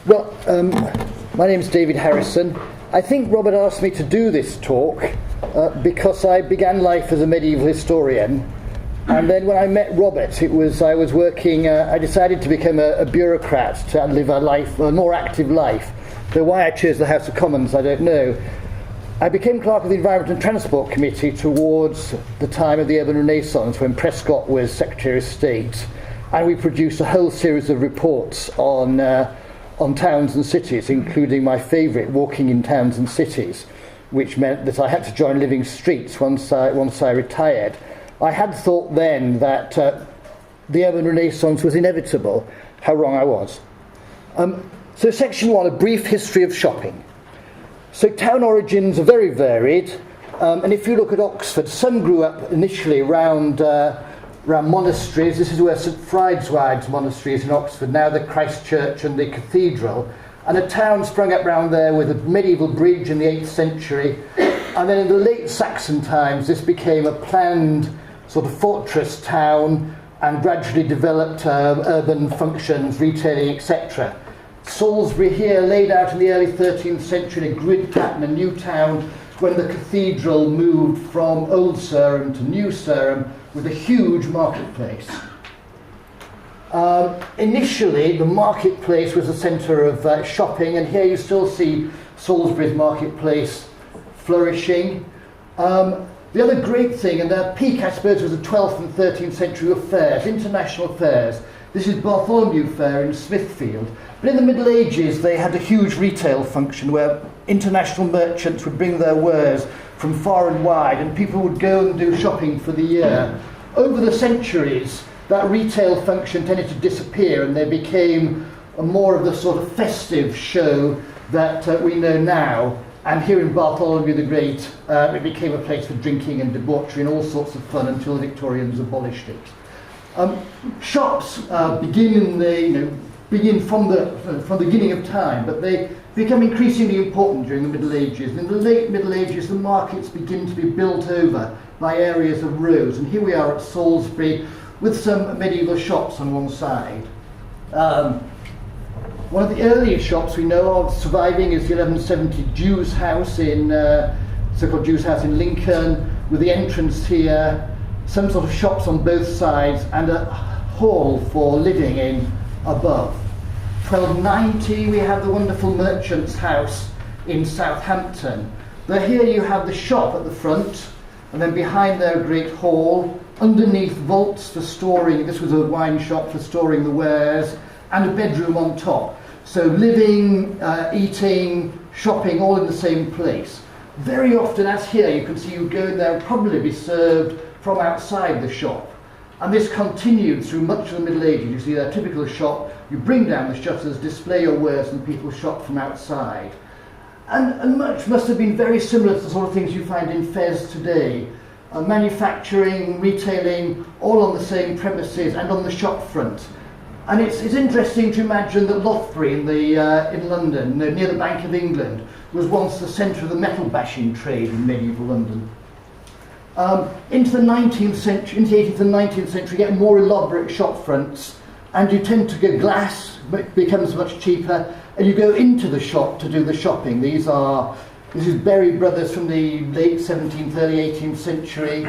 Well, my name's David Harrison. I think Robert asked me to do this talk because I began life as a medieval historian, and then when I met Robert, I was working. I decided to become a bureaucrat to live a more active life. So why I chose the House of Commons, I don't know. I became clerk of the Environment and Transport Committee towards the time of the Urban Renaissance, when Prescott was Secretary of State, and we produced a whole series of reports on towns and cities, including my favourite, Walking in Towns and Cities, which meant that I had to join Living Streets once I retired. I had thought then that the urban renaissance was inevitable. How wrong I was. So section 1, a brief history of shopping. So town origins are very varied, and if you look at Oxford, some grew up initially around monasteries. This is where St Fried's Monastery is in Oxford, now the Christ Church and the cathedral. And a town sprung up round there with a medieval bridge in the 8th century. And then in the late Saxon times, this became a planned sort of fortress town and gradually developed urban functions, retailing, etc. Salisbury here, laid out in the early 13th century in a grid pattern, a new town, when the cathedral moved from Old Sarum to New Sarum, with a huge marketplace. Initially, the marketplace was the centre of shopping, and here you still see Salisbury's marketplace flourishing. The other great thing, and their peak, I suppose, was the 12th and 13th century of fairs, international fairs. This is Bartholomew Fair in Smithfield. But in the Middle Ages, they had a huge retail function where international merchants would bring their wares from far and wide, and people would go and do shopping for the year. Over the centuries, that retail function tended to disappear, and they became more of the sort of festive show that we know now. And here in Bartholomew the Great, it became a place for drinking and debauchery and all sorts of fun until the Victorians abolished it. Shops begin from the beginning of time, but they become increasingly important during the Middle Ages. In the late Middle Ages, the markets begin to be built over by areas of roads, and here we are at Salisbury with some medieval shops on one side. One of the earliest shops we know of surviving is the 1170 Jews' house so-called Jews' house in Lincoln, with the entrance here, some sort of shops on both sides, and a hall for living in above. 1290 we have the wonderful merchant's house in Southampton. Now here you have the shop at the front, and then behind there a great hall, underneath vaults for storing, this was a wine shop for storing the wares, and a bedroom on top. So living, eating, shopping, all in the same place. Very often, as here, you can see you go in there and probably be served from outside the shop. And this continued through much of the Middle Ages. You see their typical shop, you bring down the shutters, display your wares, and people shop from outside. And much must have been very similar to the sort of things you find in fairs today. Manufacturing, retailing, all on the same premises and on the shop front. And it's interesting to imagine that Lothbury in London, near the Bank of England, was once the centre of the metal bashing trade in medieval London. Into the 19th century, into the 18th and 19th century, you get more elaborate shop fronts, and you tend to get glass, it becomes much cheaper, and you go into the shop to do the shopping. This is Berry Brothers from the late 17th, early 18th century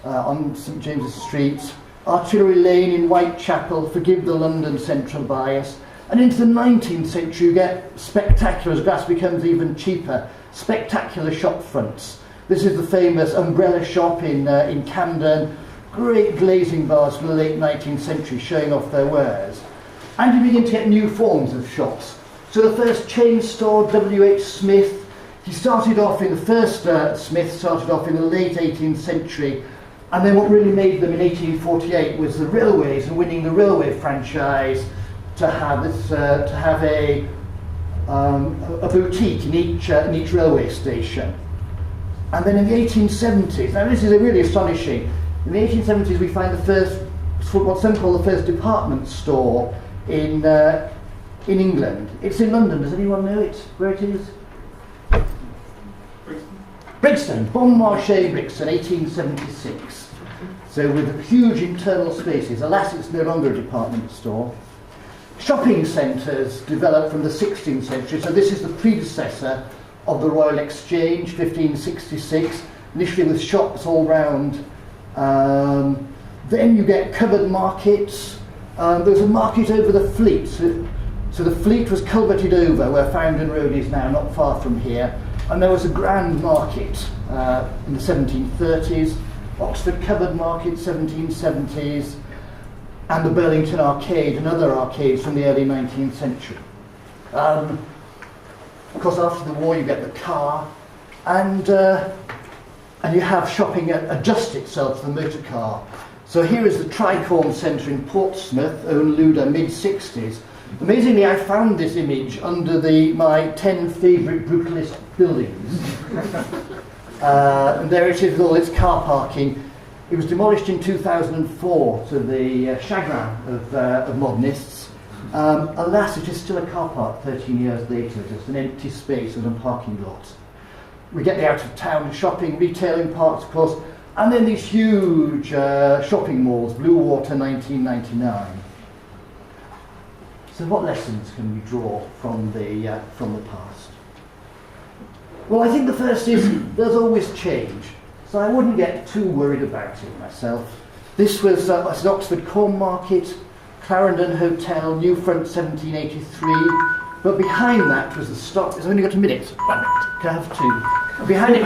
on St James's Street. Artillery Lane in Whitechapel, forgive the London central bias. And into the 19th century you get spectacular, as glass becomes even cheaper, spectacular shop fronts. This is the famous umbrella shop in Camden, great glazing bars from the late 19th century showing off their wares. And you begin to get new forms of shops. So the first chain store, W.H. Smith, the first Smith started off in the late 18th century. And then what really made them in 1848 was the railways and winning the railway franchise to have a boutique in each railway station. And then in the 1870s, now this is really astonishing, in the 1870s we find the first, what some call the first department store in England. It's in London, does anyone know where it is? Brixton, Bon Marché Brixton, 1876. So with huge internal spaces. Alas, it's no longer a department store. Shopping centres developed from the 16th century, so this is the predecessor of the Royal Exchange, 1566, initially with shops all round. Then you get covered markets. There's a market over the Fleet, so the Fleet was culverted over where Farringdon Road is now, not far from here, and there was a grand market in the 1730s, Oxford Covered Market, 1770s, and the Burlington Arcade and other arcades from the early 19th century. Of course, after the war, you get the car, and you have shopping adjust itself to the motor car. So here is the Tricorn Centre in Portsmouth, owned Luda, mid-60s. Amazingly, I found this image under my 10 favourite brutalist buildings. And there it is with all its car parking. It was demolished in 2004 to the chagrin of modernists. Alas, it is still a car park 13 years later, just an empty space and a parking lot. We get the out-of-town shopping, retailing parks, of course, and then these huge shopping malls, Blue Water 1999. So what lessons can we draw from the past? Well, I think the first is there's always change. So I wouldn't get too worried about it myself. This was an Oxford Cornmarket, Clarendon Hotel, New Front 1783. But behind that was the stock. I've only got a minute. 1 minute. Can I have two? Behind it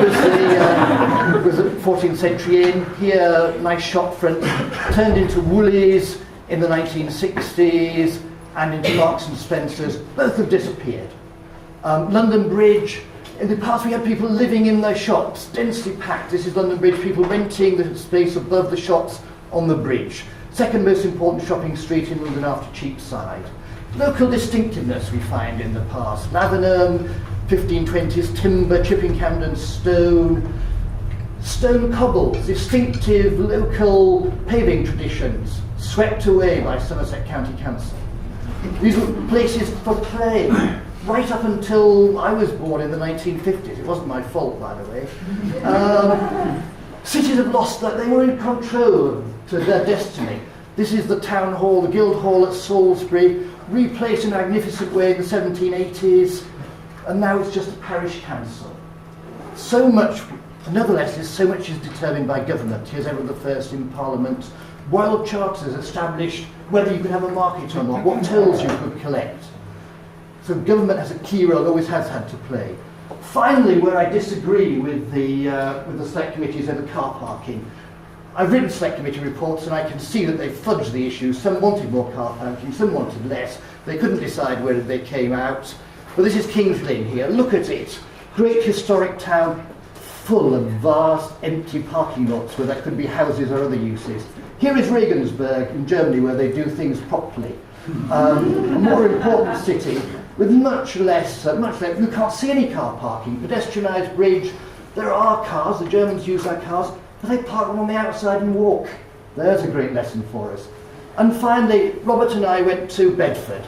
was the 14th century inn. Here, nice shop front, turned into Woolies in the 1960s and into Marks and Spencer's. Both have disappeared. London Bridge. In the past, we had people living in their shops, densely packed. This is London Bridge, people renting the space above the shops on the bridge. Second most important shopping street in London after Cheapside. Local distinctiveness we find in the past. Lavenham, 1520s, timber, Chipping Camden stone, stone cobbles, distinctive local paving traditions, swept away by Somerset County Council. These were places for play. Right up until I was born in the 1950s. It wasn't my fault, by the way. Cities have lost that. They were in control to their destiny. This is the town hall, the guild hall at Salisbury, replaced in a magnificent way in the 1780s, and now it's just a parish council. So much, another lesson is so much is determined by government. Here's Edward I in Parliament. Royal charters established whether you could have a market or not, what tolls you could collect. So government has a key role, always has had to play. Finally, where I disagree with the select committees over car parking, I've written select committee reports and I can see that they fudged the issue. Some wanted more car parking, some wanted less. They couldn't decide where they came out. But this is King's Lynn here. Look at it. Great historic town, full of vast empty parking lots where there could be houses or other uses. Here is Regensburg in Germany, where they do things properly. A more important city with much less, you can't see any car parking, pedestrianised bridge. There are cars, the Germans use their cars, but they park them on the outside and walk. There's a great lesson for us. And finally, Robert and I went to Bedford.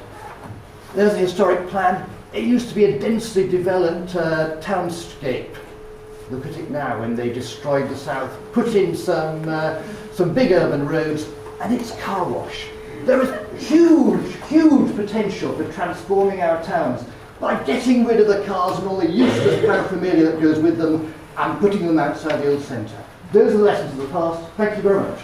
There's a historic plan. It used to be a densely developed townscape. Look at it now when they destroyed the south, put in some big urban roads, and it's car wash. There is huge, huge potential for transforming our towns by getting rid of the cars and all the useless paraphernalia that goes with them and putting them outside the old centre. Those are the lessons of the past. Thank you very much.